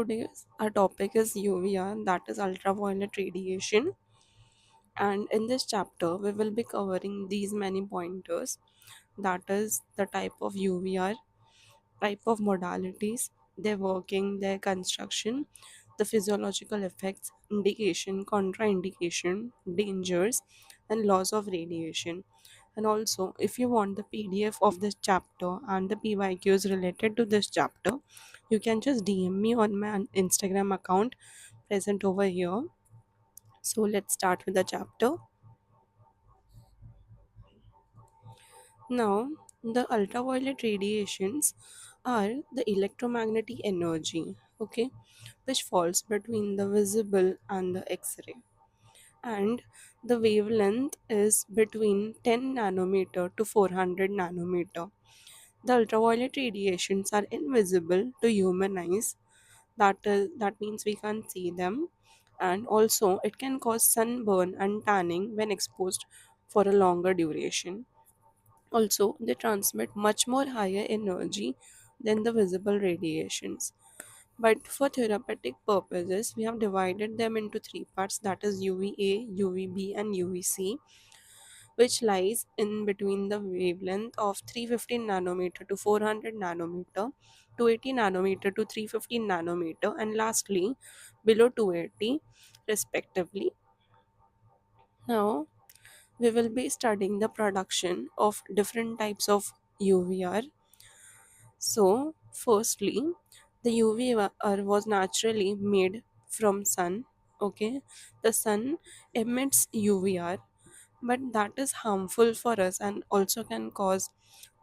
today's our topic is UVR, that is ultraviolet radiation. And in this chapter, we will be covering these many pointers, that is the type of UVR, type of modalities, their working, their construction, the physiological effects, indication, contraindication, dangers, and laws of radiation. And also, if you want the PDF of this chapter and the PYQs related to this chapter, you can just DM me on my Instagram account present over here. So let's start with the chapter. Now, the ultraviolet radiations are the electromagnetic energy, okay, which falls between the visible and the X-ray. And the wavelength is between 10 nanometer to 400 nanometer. The ultraviolet radiations are invisible to human eyes. That means we can't see them, and also it can cause sunburn and tanning when exposed for a longer duration. Also, they transmit much more higher energy than the visible radiations. But for therapeutic purposes, we have divided them into three parts, that is UVA, UVB, and UVC, which lies in between the wavelength of 315 nanometer to 400 nanometer, 280 nanometer to 315 nanometer, and lastly below 280 respectively. Now we will be studying the production of different types of UVR. So, firstly, the UVR was naturally made from sun. Okay, the sun emits UVR, but that is harmful for us and also can cause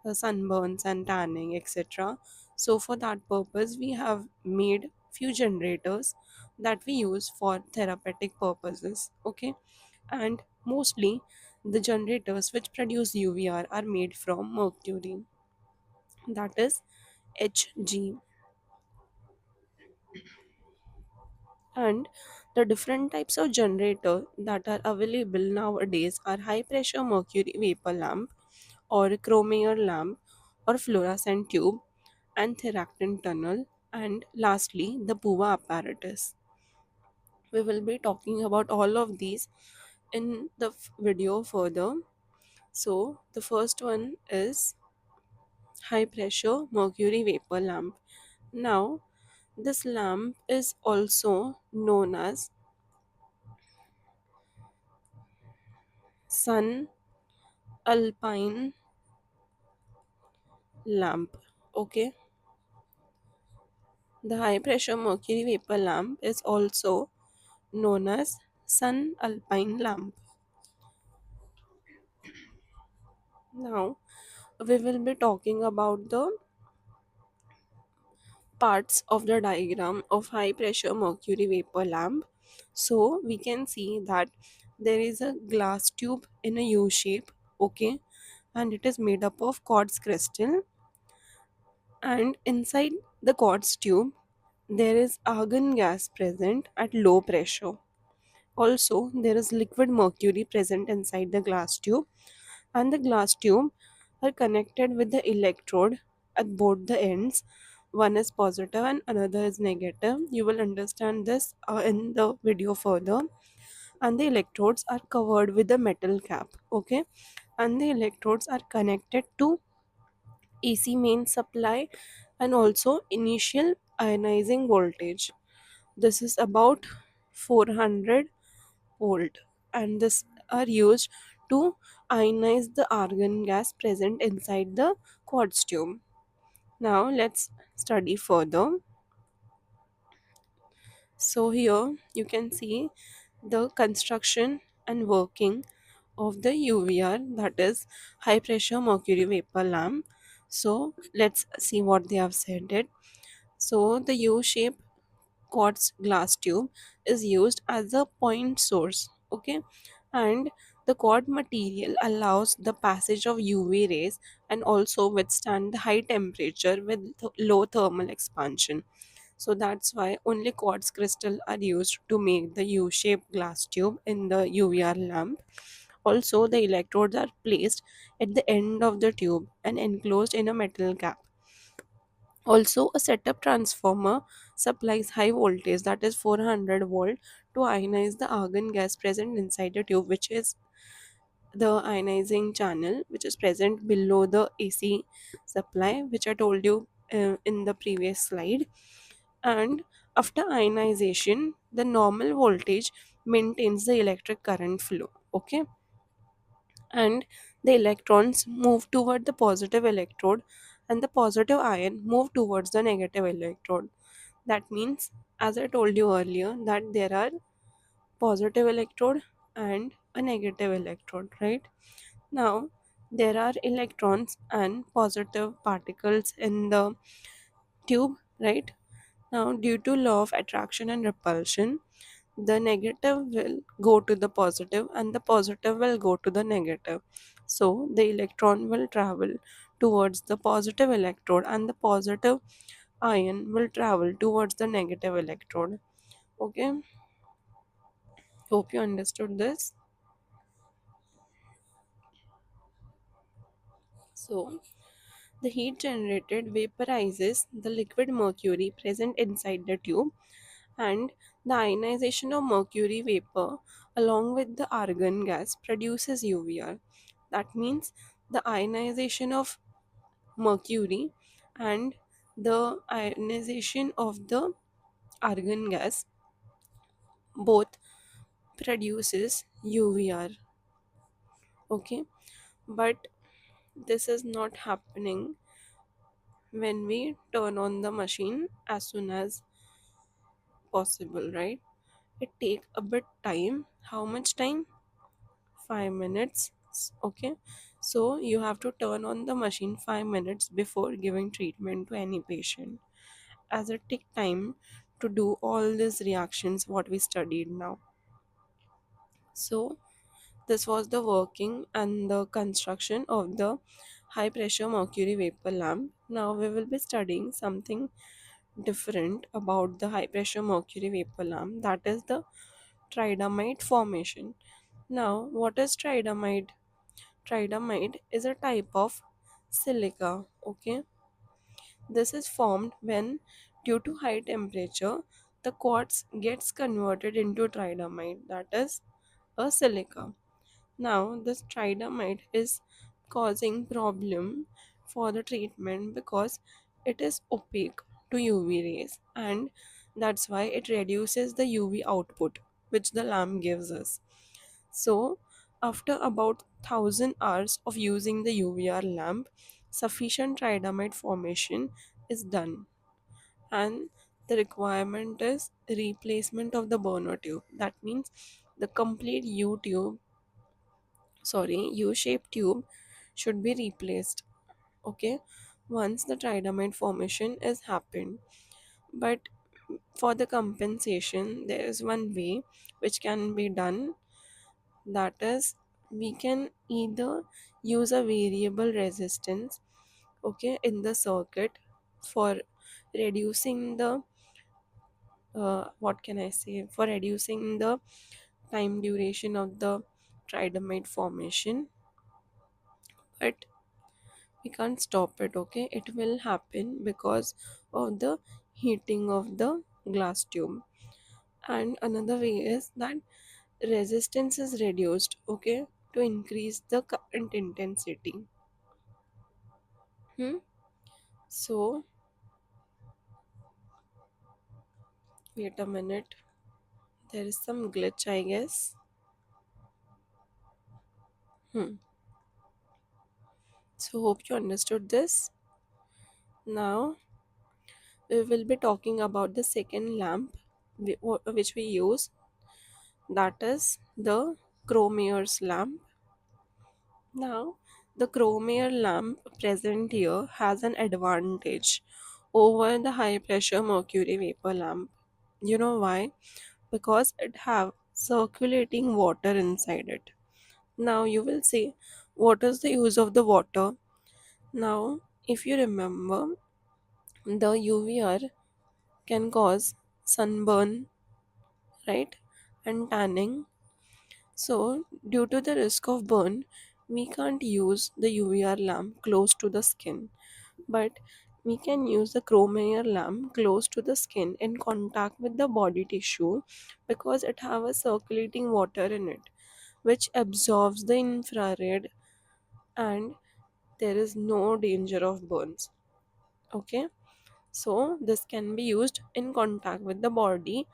sunburns and tanning, etc. So, for that purpose, we have made few generators that we use for therapeutic purposes. Okay, and mostly the generators which produce UVR are made from mercury, that is Hg. And the different types of generator that are available nowadays are high pressure mercury vapor lamp or chromium lamp or fluorescent tube and theractin tunnel, and lastly the PUVA apparatus. We will be talking about all of these in the video further. So the first one is high pressure mercury vapor lamp. Now this lamp is also known as sun alpine lamp. Okay, the high pressure mercury vapor lamp is also known as sun alpine lamp. Now we will be talking about the parts of the diagram of high pressure mercury vapor lamp. So we can see that there is a glass tube in a U shape, okay, and it is made up of quartz crystal, and inside the quartz tube there is argon gas present at low pressure. Also, there is liquid mercury present inside the glass tube, and the glass tube are connected with the electrode at both the ends. One is positive and another is negative. You will understand this in the video further. And the electrodes are covered with a metal cap, okay? And the electrodes are connected to AC main supply and also initial ionizing voltage. This is about 400 volt, and this are used to ionize the argon gas present inside the quartz tube. Now let's study further. So here you can see the construction and working of the UVR, that is high pressure mercury vapor lamp. So let's see what they have said it. So the U shape quartz glass tube is used as a point source, okay, and the quad material allows the passage of UV rays and also withstand the high temperature with low thermal expansion. So that's why only quartz crystal are used to make the U-shaped glass tube in the UVR lamp. Also, the electrodes are placed at the end of the tube and enclosed in a metal cap. Also, a setup transformer supplies high voltage, that is 400 volt, to ionize the argon gas present inside the tube, which is the ionizing channel, which is present below the AC supply, which I told you in the previous slide. And after ionization, the normal voltage maintains the electric current flow. Okay, and the electrons move toward the positive electrode, and the positive ion move towards the negative electrode. That means, as I told you earlier, that there are positive electrode and a negative electrode, right? Now there are electrons and positive particles in the tube, right? Now, due to law of attraction and repulsion, the negative will go to the positive and the positive will go to the negative. So the electron will travel towards the positive electrode and the positive ion will travel towards the negative electrode. Okay, hope you understood this. So the heat generated vaporizes the liquid mercury present inside the tube, and the ionization of mercury vapor along with the argon gas produces UVR. That means the ionization of mercury and the ionization of the argon gas both produces UVR. Okay, but this is not happening when we turn on the machine as soon as possible, right? It take a bit time. How much time? 5 minutes. Okay, so you have to turn on the machine 5 minutes before giving treatment to any patient, as it take time to do all these reactions what we studied now. So this was the working and the construction of the high pressure mercury vapor lamp. Now we will be studying something different about the high pressure mercury vapor lamp, that is the tridamite formation. Now, what is tridamite? Tridamite is a type of silica. Okay, this is formed when, due to high temperature, the quartz gets converted into tridamite, that is a silica. Now, this tridamite is causing problem for the treatment because it is opaque to UV rays, and that's why it reduces the UV output which the lamp gives us. So, after about 1000 hours of using the UVR lamp, sufficient tridamite formation is done, and the requirement is replacement of the burner tube. That means the complete U-shaped tube should be replaced. Okay, once the tridamite formation is happened. But for the compensation, there is one way which can be done, that is, we can either use a variable resistance, okay, in the circuit for reducing the what can I say, for reducing the time duration of the tridamite formation, but we can't stop it. Okay, it will happen because of the heating of the glass tube. And another way is that resistance is reduced, okay, to increase the current intensity. So wait a minute, there is some glitch, I guess. So hope you understood this. Now we will be talking about the second lamp which we use, that is the Cromier's lamp. Now, the Chromier lamp present here has an advantage over the high pressure mercury vapor lamp. You know why? Because it have circulating water inside it. Now you will say, what is the use of the water? Now, if you remember, the UVR can cause sunburn, right? And tanning. So, due to the risk of burn, we can't use the UVR lamp close to the skin. But we can use the chromium lamp close to the skin in contact with the body tissue because it have a circulating water in it which absorbs the infrared, and there is no danger of burns. Okay, so this can be used in contact with the body,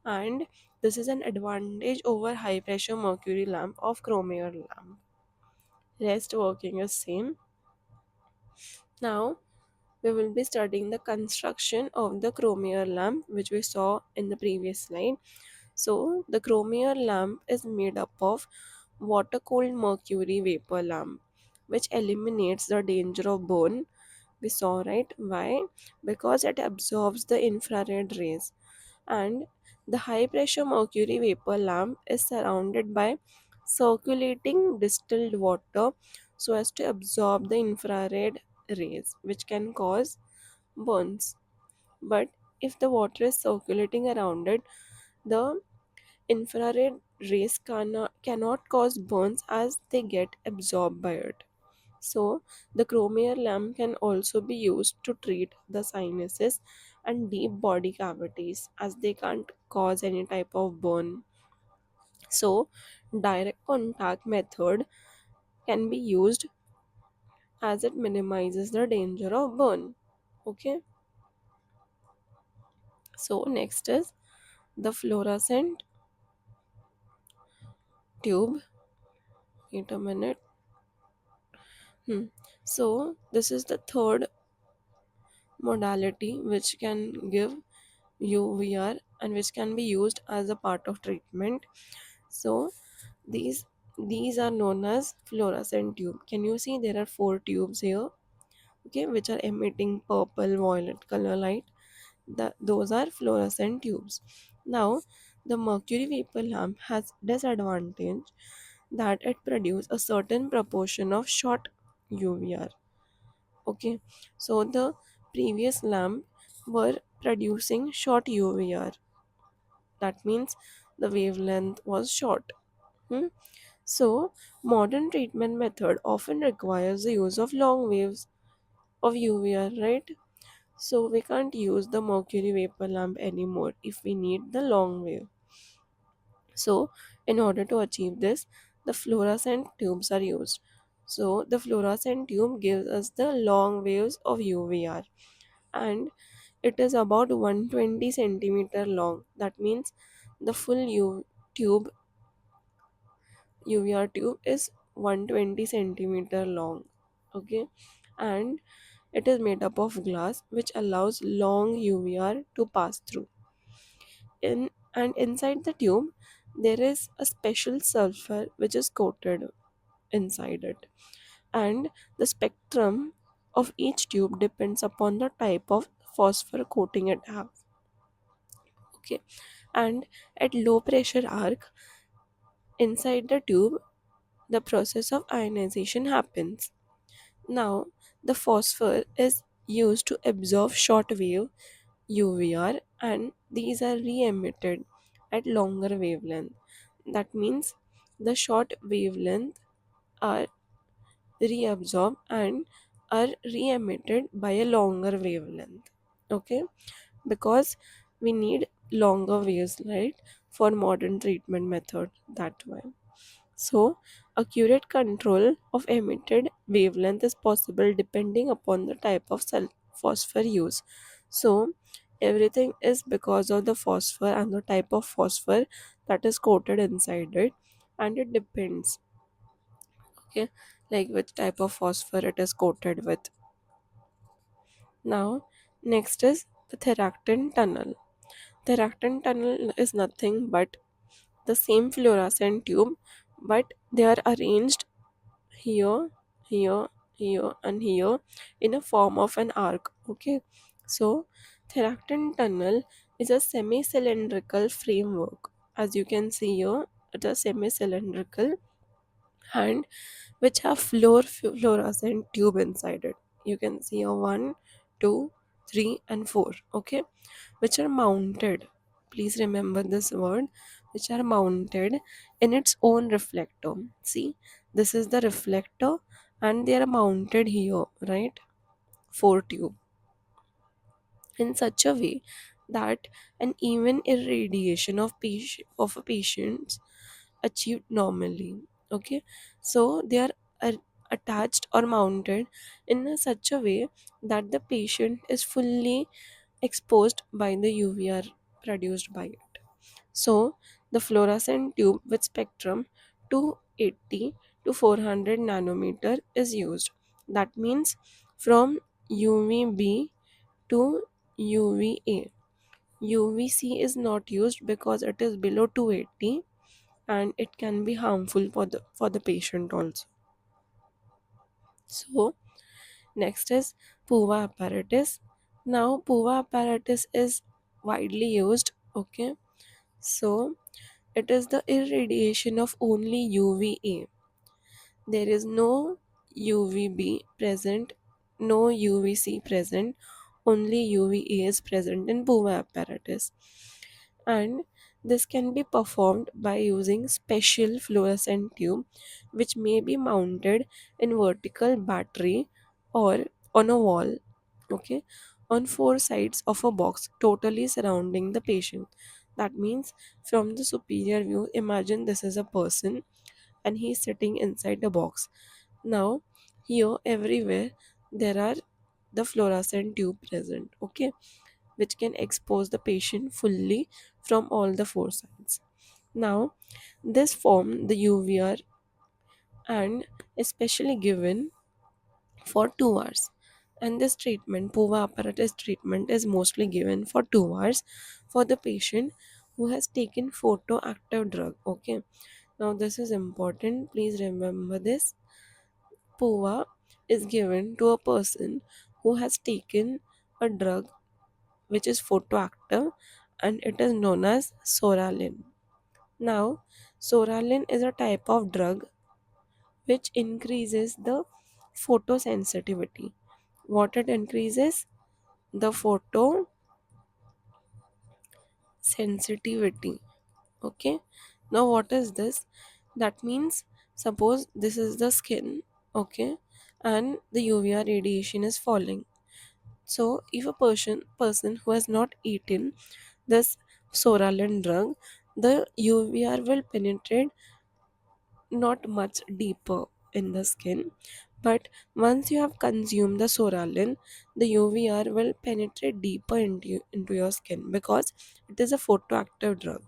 and this is an advantage over high pressure mercury lamp of chromium lamp. Rest working is same. Now we will be studying the construction of the chromium lamp which we saw in the previous slide. So the chromium lamp is made up of water cooled mercury vapor lamp which eliminates the danger of burn. We saw, right? Why? Because it absorbs the infrared rays, and the high pressure mercury vapor lamp is surrounded by circulating distilled water so as to absorb the infrared rays which can cause burns. But if the water is circulating around it, the infrared rays cannot cause burns as they get absorbed by it. So, the chromium lamp can also be used to treat the sinuses and deep body cavities as they can't cause any type of burn. So, direct contact method can be used as it minimizes the danger of burn. Okay, so next is the fluorescent tube. Wait a minute. So, this is the third modality which can give UVR and which can be used as a part of treatment. So these these are known as fluorescent tube. Can you see there are four tubes here? Okay, which are emitting purple violet color light. Those are fluorescent tubes. Now the mercury vapor lamp has disadvantage that it produces a certain proportion of short UVR. Okay, so the previous lamp were producing short UVR. That means the wavelength was short. Hmm? So, modern treatment method often requires the use of long waves of UVR, right? So, we can't use the mercury vapor lamp anymore if we need the long wave. So, in order to achieve this, the fluorescent tubes are used. So, the fluorescent tube gives us the long waves of UVR, and it is about 120 centimeter long. That means the full tube UVR tube is 120 centimeter long. Okay, and it is made up of glass which allows long UVR to pass through. And inside the tube there is a special sulfur which is coated inside it. And the spectrum of each tube depends upon the type of phosphor coating it has. Okay, and at low pressure arc inside the tube the process of ionization happens. Now, the phosphor is used to absorb short wave UVR, and these are re-emitted at longer wavelength. That means the short wavelength are reabsorbed and are re-emitted by a longer wavelength. Okay, because we need longer waves, right, for modern treatment method. That why. So, accurate control of emitted wavelength is possible depending upon the type of phosphor used. So, everything is because of the phosphor and the type of phosphor that is coated inside it, and it depends, okay, like which type of phosphor it is coated with. Now, next is the Theractin tunnel. Theractin tunnel is nothing but the same fluorescent tube, but they are arranged here, here, here, and here in a form of an arc. Okay, so Theractin tunnel is a semi-cylindrical framework. As you can see here, it is semi-cylindrical and which have fluorescent tube inside it. You can see a one, two, three, and four. Okay, which are mounted. Please remember this word, which are mounted in its own reflector. See, this is the reflector, and they are mounted here, right? Four tube. in such a way that an even irradiation of a patient achieved normally. Okay, so they are attached or mounted in such a way that the patient is fully exposed by the UVR produced by it. So the fluorescent tube with spectrum 280 to 400 nanometer is used. That means from UVB to UVA. UVC is not used because it is below 280 and it can be harmful for the patient also. So next is PUVA apparatus. Now PUVA apparatus is widely used. Okay, so it is the irradiation of only UVA. There is no UVB present, no UVC present, only UVA is present in PUVA apparatus. And this can be performed by using special fluorescent tube which may be mounted in vertical battery or on a wall, okay, on four sides of a box totally surrounding the patient. That means from the superior view, imagine this is a person and he is sitting inside the box. Now here everywhere there are the fluorescent tube present, okay, which can expose the patient fully from all the four sides. Now this form the UVR and especially given for 2 hours. And this treatment, PUVA apparatus treatment, is mostly given for 2 hours for the patient who has taken photoactive drug. Okay, now this is important. Please remember this. PUVA is given to a person who has taken a drug which is photoactive and it is known as soralin. Now, soralin is a type of drug which increases the photosensitivity. What it increases? The photosensitivity. Okay. Now, what is this? That means, suppose this is the skin, okay, and the UVR radiation is falling. So, if a person who has not eaten this soralin drug, the UVR will penetrate not much deeper in the skin, but once you have consumed the soralin, the UVR will penetrate deeper into your skin because it is a photoactive drug.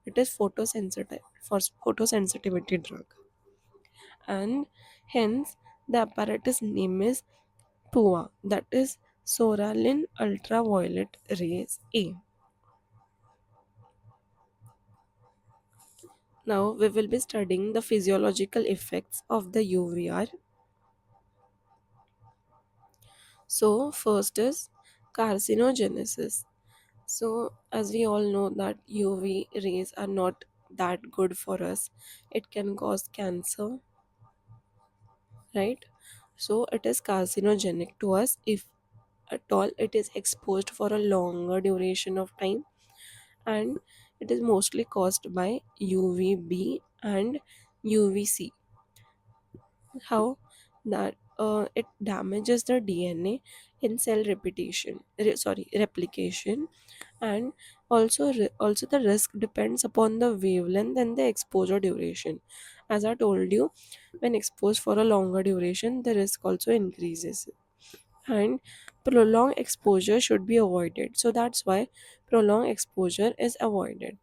It is photosensitive for photosensitivity drug, and hence the apparatus name is PUA, that is soralin ultraviolet rays A. Now we will be studying the physiological effects of the UVR. So, first is carcinogenesis. So, as we all know that UV rays are not that good for us. It can cause cancer, right? So, it is carcinogenic to us if at all it is exposed for a longer duration of time, and it is mostly caused by UVB and UVC. How that it damages the DNA in cell replication, and also the risk depends upon the wavelength and the exposure duration. As I told you, when exposed for a longer duration the risk also increases, and prolonged exposure should be avoided. So that's why prolonged exposure is avoided.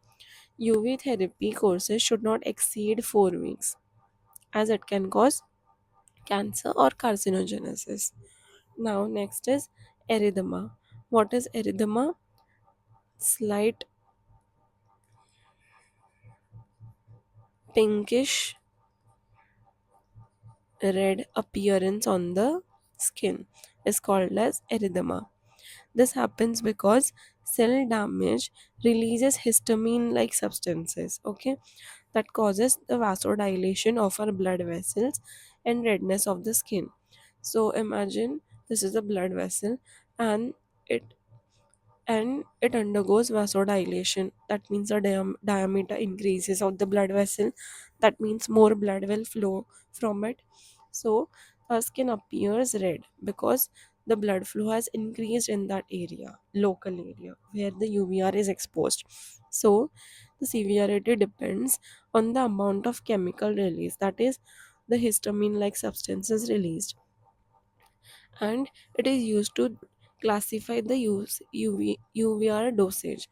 UV therapy courses should not exceed 4 weeks as it can cause cancer or carcinogenesis. Now, next is erythema. What is erythema? Slight pinkish red appearance on the skin is called as erythema. This happens because cell damage releases histamine like substances, okay, that causes the vasodilation of our blood vessels and redness of the skin. So imagine this is a blood vessel and it it undergoes vasodilation. That means the diameter increases of the blood vessel. That means more blood will flow from it. So our skin appears red because the blood flow has increased in that area, local area where the UVR is exposed. So the severity depends on the amount of chemical release, that is, the histamine like substances released, and it is used to classify the UVR dosage.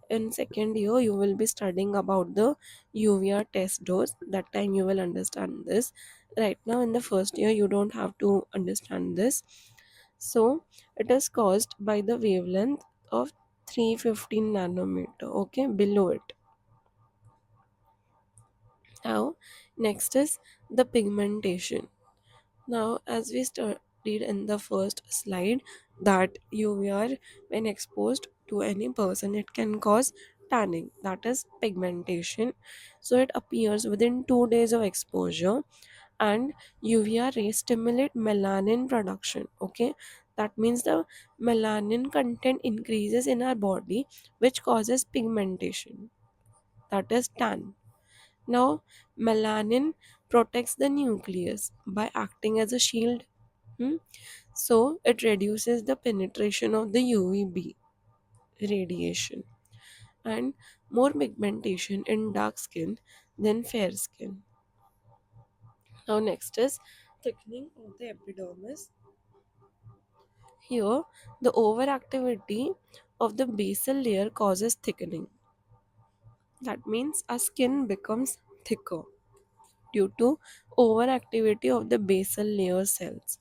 In second year, you will be studying about the UVR test dose. That time you will understand this. Right now, in the first year, you don't have to understand this. So, it is caused by the wavelength of 315 nanometer. Okay, below it. Now, next is the pigmentation. Now, as we studied in the first slide, that UVR, when exposed to any person, it can cause tanning, that is pigmentation. So, it appears within 2 days of exposure, and UVR rays stimulate melanin production. Okay, that means the melanin content increases in our body, which causes pigmentation, that is tan. Now, melanin protects the nucleus by acting as a shield. Hmm? So, it reduces the penetration of the UVB radiation and more pigmentation in dark skin than fair skin. Now, next is thickening of the epidermis. Here, the overactivity of the basal layer causes thickening. That means our skin becomes thicker due to overactivity of the basal layer cells.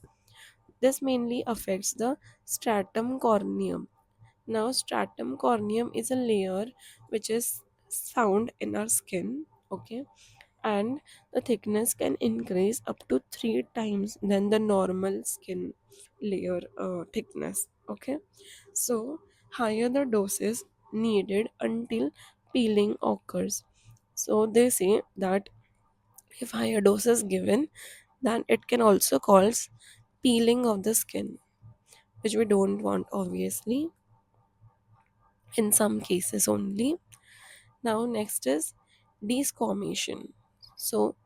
This mainly affects the stratum corneum. Now, stratum corneum is a layer which is found in our skin, okay, and the thickness can increase up to 3 times than the normal skin layer thickness, okay. So, higher the doses needed until peeling occurs. So, they say that if higher dose is given, then it can also cause peeling of the skin, which we don't want, obviously, in some cases only. Now, next is desquamation. So,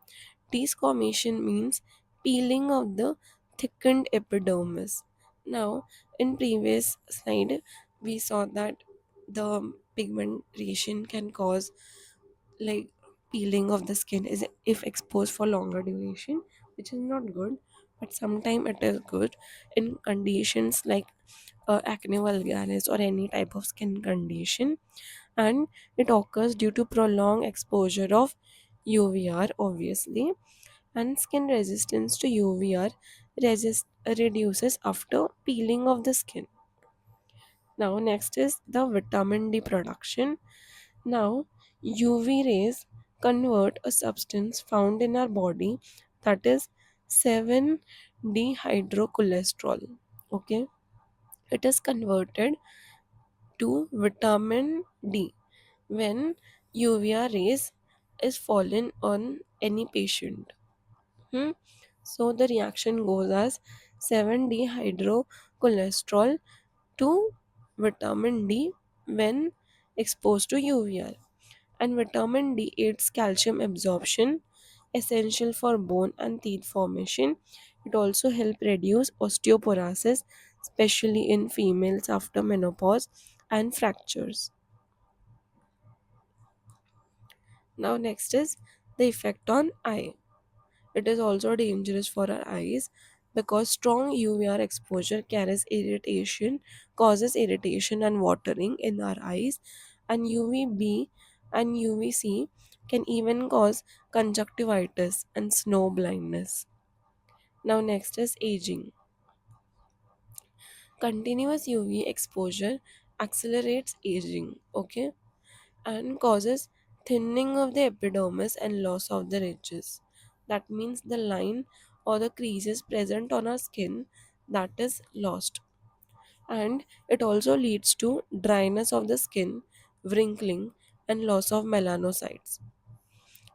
desquamation means peeling of the thickened epidermis. Now, in previous slide, we saw that the pigmentation can cause like peeling of the skin is if exposed for longer duration, which is not good, but sometimes it is good in conditions like acne vulgaris or any type of skin condition, and it occurs due to prolonged exposure of UVR, obviously, and skin resistance to UVR reduces after peeling of the skin. Now, next is the vitamin D production. Now, UV rays convert a substance found in our body, that is 7 dehydrocholesterol. Okay, it is converted to vitamin D when UVR rays is fallen on any patient. Hmm? So the reaction goes as 7 dehydrocholesterol to vitamin D when exposed to UVR. And vitamin D aids calcium absorption, essential for bone and teeth formation. It also helps reduce osteoporosis, especially in females after menopause and fractures. Now, next is the effect on eye. It is also dangerous for our eyes because strong UVR exposure causes irritation and watering in our eyes, and UVB and UVC can even cause conjunctivitis and snow blindness. Now, next is aging. Continuous UV exposure accelerates aging, okay, and causes thinning of the epidermis and loss of the ridges. That means the line or the creases present on our skin, that is lost. And it also leads to dryness of the skin, wrinkling, and loss of melanocytes.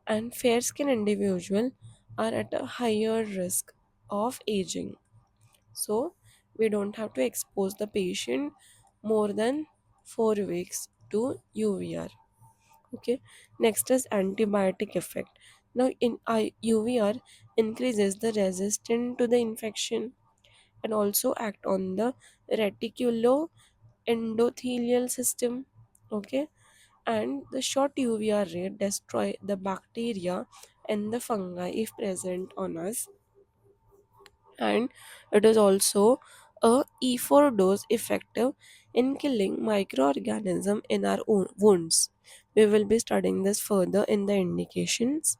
And fair skin individuals are at a higher risk of aging. So we don't have to expose the patient more than 4 weeks to UVR. Okay, next is antibiotic effect. Now, in UVR increases the resistance to the infection, and also act on the reticulo endothelial system. Okay, and the short UVR ray destroy the bacteria and the fungi if present on us, and it is also a E4 dose effective in killing microorganism in our own wounds. We will be studying this further in the indications.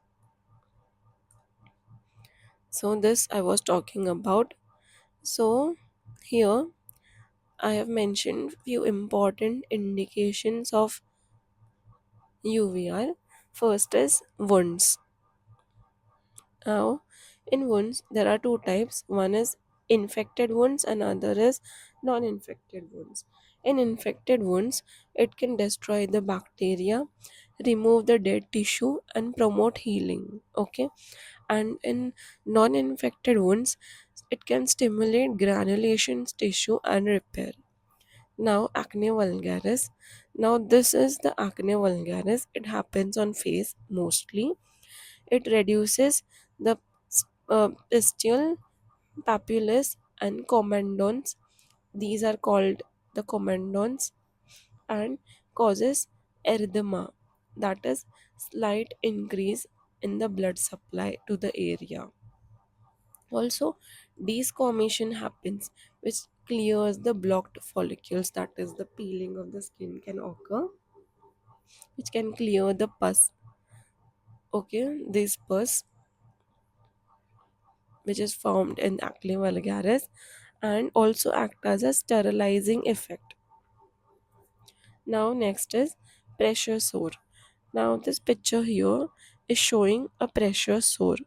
So this I was talking about. So here I have mentioned few important indications of UVR. First is wounds. Now, in wounds, there are two types. One is infected wounds, and other is non-infected wounds. In infected wounds, it can destroy the bacteria, remove the dead tissue, and promote healing. Okay, and in non-infected wounds, it can stimulate granulation tissue and repair. Now, acne vulgaris. Now, this is the acne vulgaris. It happens on face mostly. It reduces the pistule, papillus, and commandons. These are called the commandons, and causes erythema, that is, slight increase in the blood supply to the area. Also, desquamation happens, which clears the blocked follicles, that is, the peeling of the skin can occur, which can clear the pus. Okay, this pus which is formed in acne vulgaris and also act as a sterilizing effect. Now next is pressure sore. Now this picture here is showing a pressure sore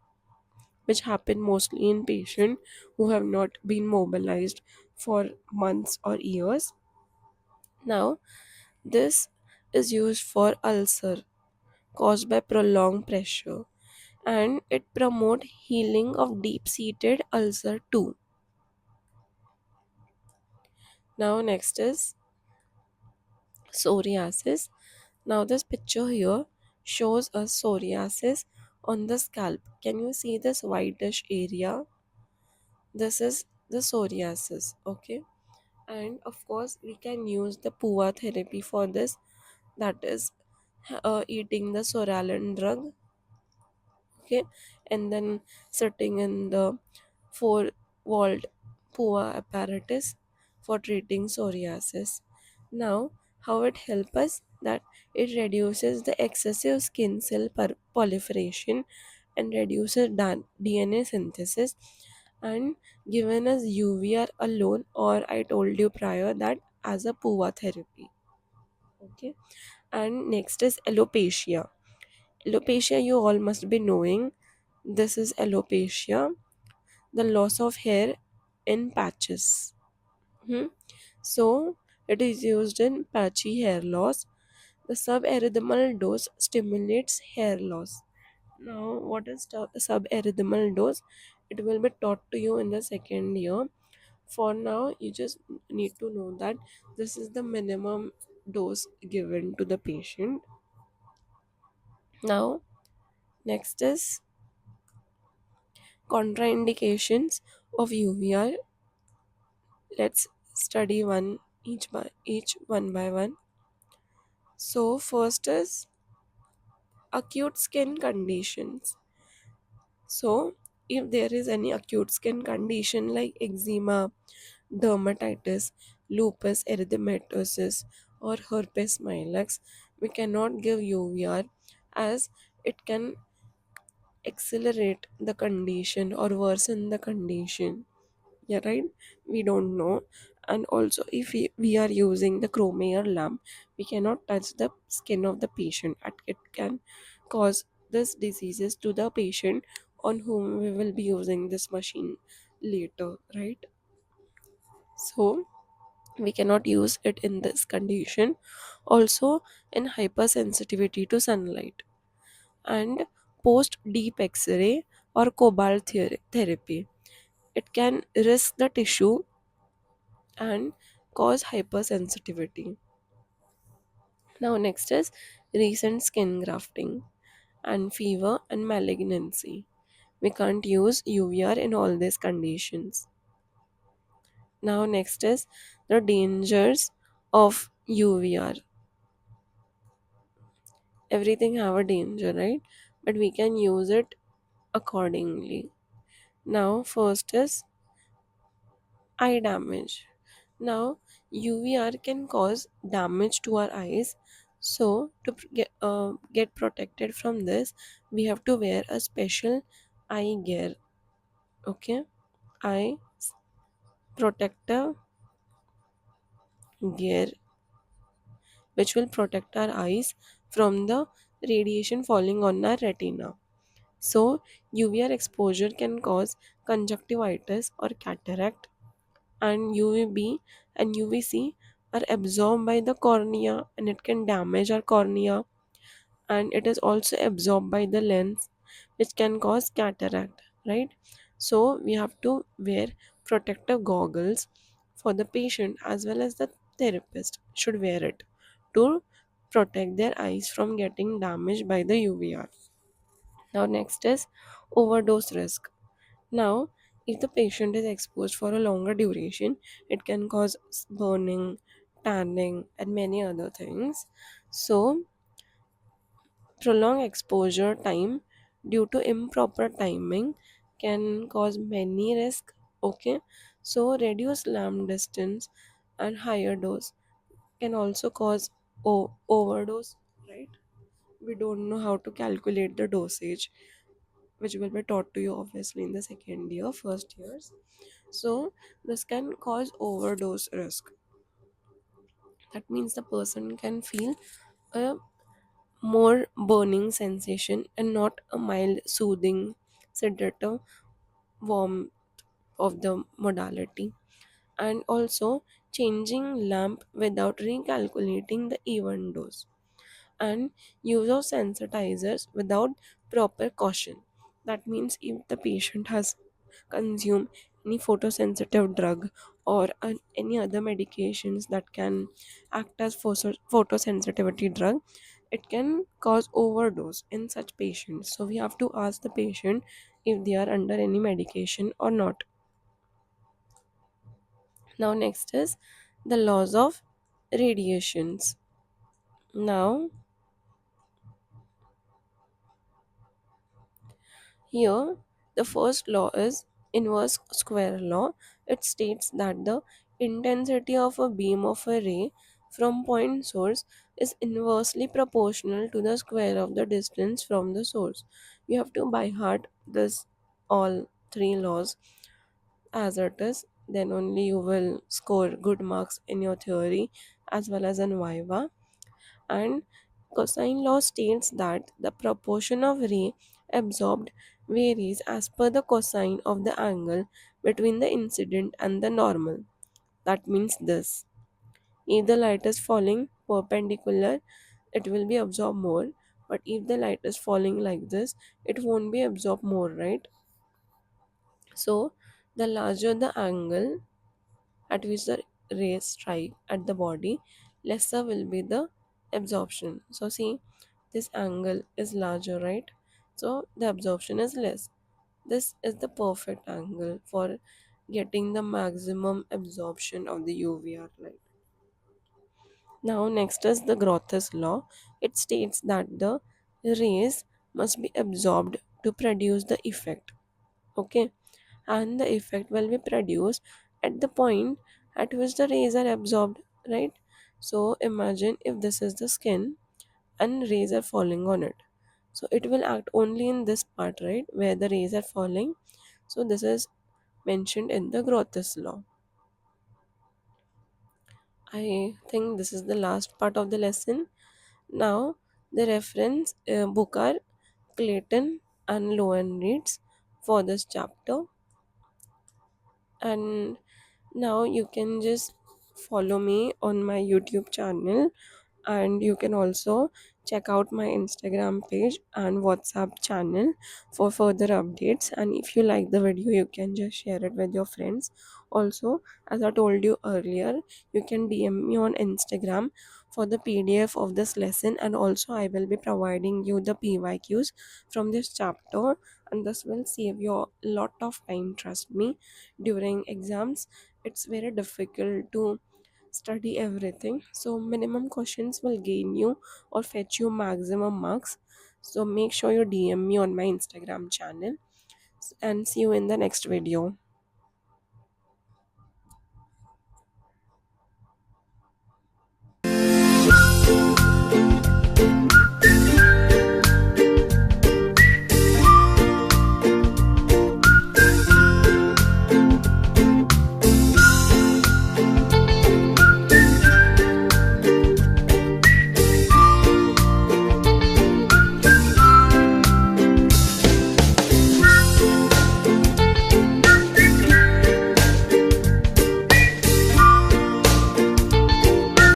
which happen mostly in patients who have not been mobilized for months or years. Now this is used for ulcer caused by prolonged pressure, and it promote healing of deep seated ulcer too. Now next is psoriasis. Now this picture here shows a psoriasis on the scalp. Can you see this whitish area? This is the psoriasis. Okay, and of course we can use the PUA therapy for this, that is eating the psoralen drug. Okay, and then sitting in the four walled PUA apparatus for treating psoriasis. Now, how it helps us that it reduces the excessive skin cell proliferation and reduces DNA synthesis, and given us UVR alone, or I told you prior that as a PUA therapy. Okay, and next is alopecia. Alopecia, you all must be knowing. This is alopecia, the loss of hair in patches. Hmm. So, it is used in patchy hair loss. The suberythemal dose stimulates hair loss. Now, what is suberythemal dose? It will be taught to you in the second year. For now, you just need to know that this is the minimum dose given to the patient. Now, next is contraindications of UVR. Let's study each one by one. So first is acute skin conditions. So if there is any acute skin condition like eczema, dermatitis, lupus erythematosus, or herpes simplex, we cannot give UVR as it can accelerate the condition or worsen the condition. Yeah, right, we don't know. And also if we are using the chromier lamp, we cannot touch the skin of the patient, it can cause this diseases to the patient on whom we will be using this machine later, right? So we cannot use it in this condition. Also in hypersensitivity to sunlight, and post deep x-ray or cobalt therapy, it can risk the tissue and cause hypersensitivity. Now, next is recent skin grafting and fever and malignancy. We can't use UVR in all these conditions. Now next is the dangers of UVR. Everything have a danger, right? But we can use it accordingly. Now first is eye damage. Now UVR can cause damage to our eyes. So to get protected from this, we have to wear a special eye gear. Okay, eye protector gear, which will protect our eyes from the radiation falling on our retina. So, UVR exposure can cause conjunctivitis or cataract, and UVB and UVC are absorbed by the cornea and it can damage our cornea, and it is also absorbed by the lens, which can cause cataract, right? So, we have to wear protective goggles for the patient as well as the therapist should wear it to protect their eyes from getting damaged by the UVR. Now, next is overdose risk. Now, if the patient is exposed for a longer duration, it can cause burning, tanning, and many other things. So, prolonged exposure time due to improper timing can cause many risks. Okay, so reduced lamp distance and higher dose can also cause overdose, right? We don't know how to calculate the dosage, which will be taught to you obviously in the second year, first years. So this can cause overdose risk. That means the person can feel a more burning sensation and not a mild soothing sedative warmth of the modality, and also changing lamp without recalculating the event dose, and use of sensitizers without proper caution. That means if the patient has consumed any photosensitive drug or any other medications that can act as photosensitivity drug, it can cause overdose in such patients. So we have to ask the patient if they are under any medication or not. Now next is the laws of radiations. Now here, the first law is inverse square law. It states that the intensity of a beam of a ray from point source is inversely proportional to the square of the distance from the source. You have to by heart this all three laws as it is, then only you will score good marks in your theory as well as in viva. And cosine law states that the proportion of ray absorbed varies as per the cosine of the angle between the incident and the normal. That means this: if the light is falling perpendicular, it will be absorbed more, but if the light is falling like this, it won't be absorbed more, right? So, the larger the angle at which the rays strike at the body, lesser will be the absorption. So, see, this angle is larger, right? So, the absorption is less. This is the perfect angle for getting the maximum absorption of the UVR light. Now, next is the Groth's law. It states that the rays must be absorbed to produce the effect. Okay, and the effect will be produced at the point at which the rays are absorbed, right? So imagine if this is the skin and rays are falling on it, so it will act only in this part, right, where the rays are falling. So this is mentioned in the Groth's law. I think this is the last part of the lesson. Now the reference book are Clayton and Lowen reads for this chapter. And now you can just follow me on my YouTube channel, and you can also check out my Instagram page and WhatsApp channel for further updates. And if you like the video, you can just share it with your friends. Also, as I told you earlier, you can DM me on Instagram for the PDF of this lesson, and also I will be providing you the PYQs from this chapter, and this will save you a lot of time, trust me, during exams. it's very difficult to study everything. So minimum questions will gain you or fetch you maximum marks. So make sure you DM me on my Instagram channel, and see you in the next video.